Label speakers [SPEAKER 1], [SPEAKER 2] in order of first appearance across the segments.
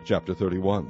[SPEAKER 1] Chapter 31.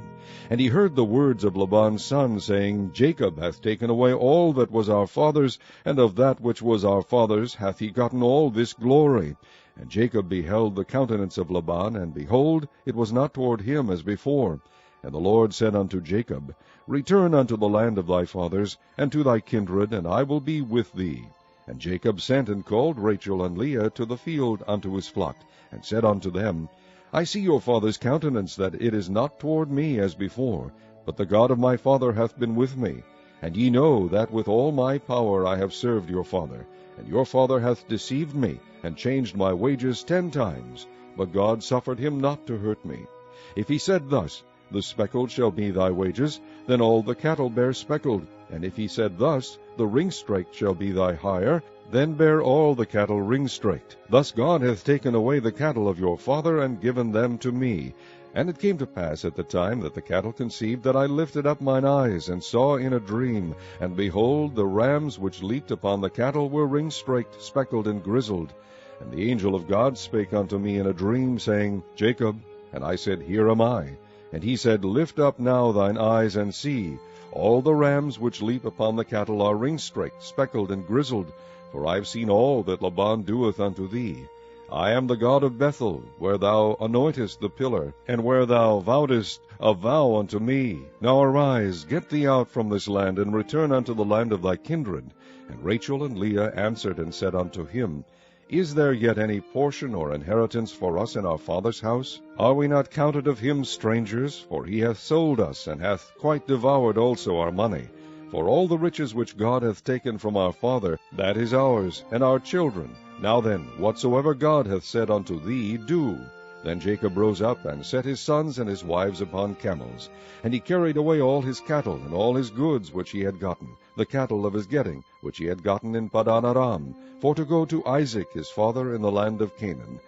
[SPEAKER 1] And he heard the words of Laban's son, saying, Jacob hath taken away all that was our father's, and of that which was our father's hath he gotten all this glory. And Jacob beheld the countenance of Laban, and behold, it was not toward him as before. And the Lord said unto Jacob, Return unto the land of thy fathers, and to thy kindred, and I will be with thee. And Jacob sent and called Rachel and Leah to the field unto his flock, and said unto them, I see your father's countenance, that it is not toward me as before, but the God of my father hath been with me. And ye know that with all my power I have served your father. And your father hath deceived me, and changed my wages 10 times. But God suffered him not to hurt me. If he said thus, The speckled shall be thy wages, then all the cattle bear speckled. And if he said thus, The ring-straked shall be thy hire, then bear all the cattle ring-straked. Thus God hath taken away the cattle of your father, and given them to me. And it came to pass at the time that the cattle conceived, that I lifted up mine eyes, and saw in a dream, and behold, the rams which leaped upon the cattle were ring-straked, speckled, and grizzled. And the angel of God spake unto me in a dream, saying, Jacob. And I said, Here am I. And he said, Lift up now thine eyes, and see. All the rams which leap upon the cattle are ring-straked, speckled, and grizzled. For I have seen all that Laban doeth unto thee. I am the God of Bethel, where thou anointest the pillar, and where thou vowedest a vow unto me. Now arise, get thee out from this land, and return unto the land of thy kindred. And Rachel and Leah answered and said unto him, Is there yet any portion or inheritance for us in our father's house? Are we not counted of him strangers? For he hath sold us, and hath quite devoured also our money. For all the riches which God hath taken from our father, that is ours, and our children. Now then, whatsoever God hath said unto thee, do. Then Jacob rose up, and set his sons and his wives upon camels. And he carried away all his cattle, and all his goods which he had gotten, the cattle of his getting, which he had gotten in Padan Aram, for to go to Isaac his father in the land of Canaan.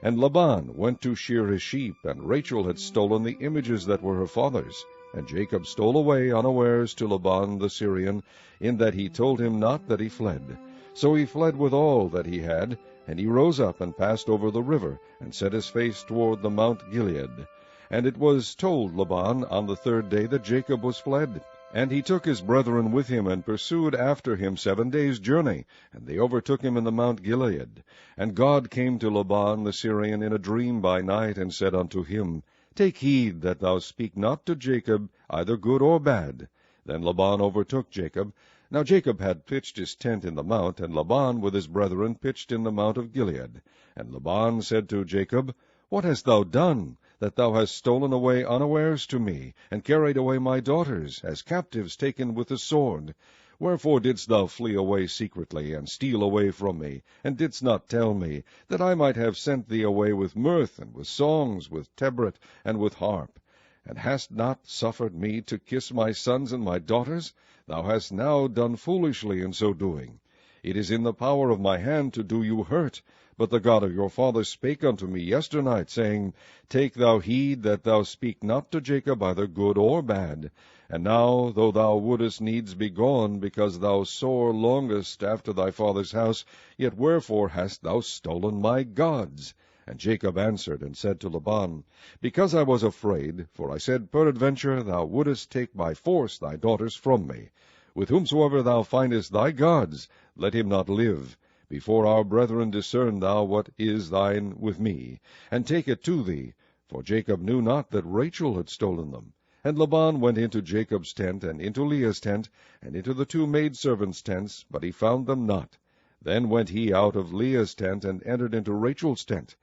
[SPEAKER 1] And Laban went to shear his sheep, and Rachel had stolen the images that were her father's. And Jacob stole away unawares to Laban the Syrian, in that he told him not that he fled. So he fled with all that he had, and he rose up and passed over the river, and set his face toward the Mount Gilead. And it was told Laban on the 3rd day that Jacob was fled. And he took his brethren with him, and pursued after him 7 days' journey, and they overtook him in the Mount Gilead. And God came to Laban the Syrian in a dream by night, and said unto him, Take heed that thou speak not to Jacob either good or bad. Then Laban overtook Jacob. Now Jacob had pitched his tent in the mount, and Laban with his brethren pitched in the mount of Gilead. And Laban said to Jacob, What hast thou done, that thou hast stolen away unawares to me, and carried away my daughters, as captives taken with the sword? Wherefore didst thou flee away secretly, and steal away from me, and didst not tell me, that I might have sent thee away with mirth, and with songs, with tabret, and with harp? And hast not suffered me to kiss my sons and my daughters? Thou hast now done foolishly in so doing. It is in the power of my hand to do you hurt. But the God of your father spake unto me yesternight, saying, Take thou heed that thou speak not to Jacob either good or bad. And now, though thou wouldest needs be gone, because thou sore longest after thy father's house, yet wherefore hast thou stolen my gods? And Jacob answered and said to Laban, Because I was afraid, for I said, Peradventure thou wouldest take by force thy daughters from me. With whomsoever thou findest thy gods, let him not live. Before our brethren discern thou what is thine with me, and take it to thee. For Jacob knew not that Rachel had stolen them. And Laban went into Jacob's tent, and into Leah's tent, and into the 2 maidservants' tents, but he found them not. Then went he out of Leah's tent, and entered into Rachel's tent.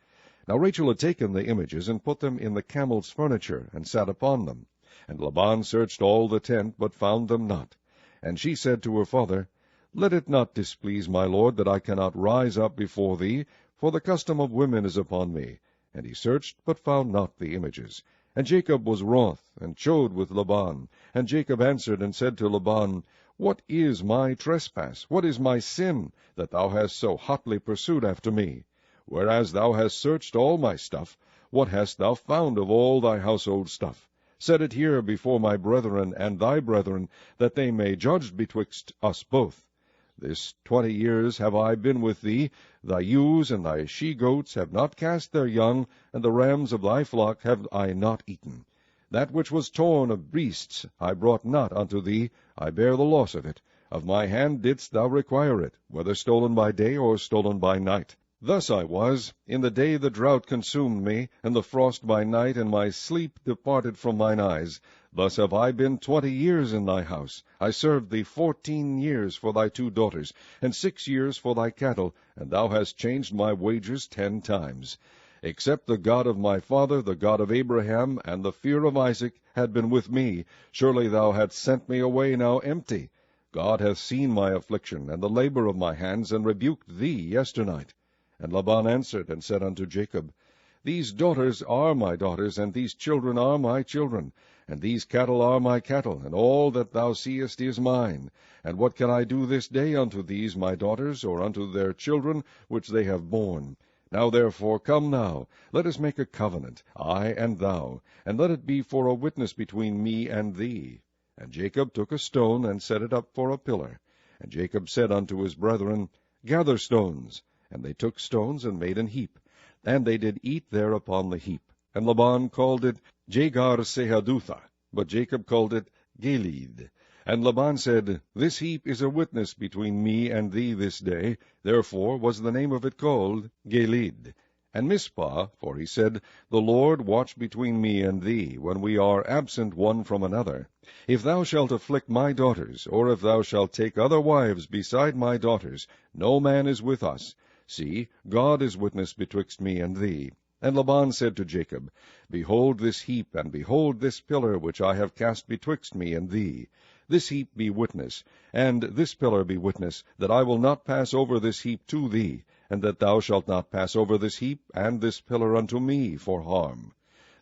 [SPEAKER 1] Now Rachel had taken the images, and put them in the camel's furniture, and sat upon them. And Laban searched all the tent, but found them not. And she said to her father, Let it not displease my lord, that I cannot rise up before thee, for the custom of women is upon me. And he searched, but found not the images. And Jacob was wroth, and chode with Laban. And Jacob answered and said to Laban, What is my trespass? What is my sin, that thou hast so hotly pursued after me? Whereas thou hast searched all my stuff, what hast thou found of all thy household stuff? Set it here before my brethren and thy brethren, that they may judge betwixt us both. This 20 years have I been with thee. Thy ewes and thy she-goats have not cast their young, and the rams of thy flock have I not eaten. That which was torn of beasts I brought not unto thee, I bear the loss of it. Of my hand didst thou require it, whether stolen by day or stolen by night. Thus I was, in the day the drought consumed me, and the frost by night, and my sleep departed from mine eyes. Thus have I been 20 years in thy house. I served thee 14 years for thy 2 daughters, and 6 years for thy cattle, and thou hast changed my wages 10 times. Except the God of my father, the God of Abraham, and the fear of Isaac, had been with me, surely thou hadst sent me away now empty. God hath seen my affliction, and the labor of my hands, and rebuked thee yesternight. And Laban answered and said unto Jacob, These daughters are my daughters, and these children are my children, and these cattle are my cattle, and all that thou seest is mine. And what can I do this day unto these my daughters, or unto their children which they have borne? Now therefore come now, let us make a covenant, I and thou, and let it be for a witness between me and thee. And Jacob took a stone, and set it up for a pillar. And Jacob said unto his brethren, Gather stones. And they took stones, and made an heap. And they did eat there upon the heap. And Laban called it Jegar-sahadutha, but Jacob called it Gilead. And Laban said, This heap is a witness between me and thee this day. Therefore was the name of it called Gilead. And Mizpah, for he said, The Lord watch between me and thee, when we are absent one from another. If thou shalt afflict my daughters, or if thou shalt take other wives beside my daughters, no man is with us. See, God is witness betwixt me and thee. And Laban said to Jacob, Behold this heap, and behold this pillar which I have cast betwixt me and thee. This heap be witness, and this pillar be witness, that I will not pass over this heap to thee, and that thou shalt not pass over this heap and this pillar unto me for harm.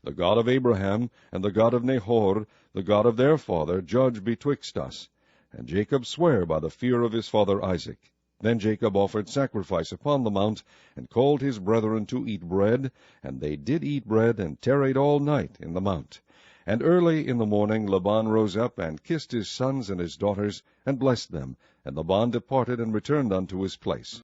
[SPEAKER 1] The God of Abraham, and the God of Nahor, the God of their father, judge betwixt us. And Jacob sware by the fear of his father Isaac. Then Jacob offered sacrifice upon the mount, and called his brethren to eat bread, and they did eat bread, and tarried all night in the mount. And early in the morning Laban rose up, and kissed his sons and his daughters, and blessed them. And Laban departed, and returned unto his place.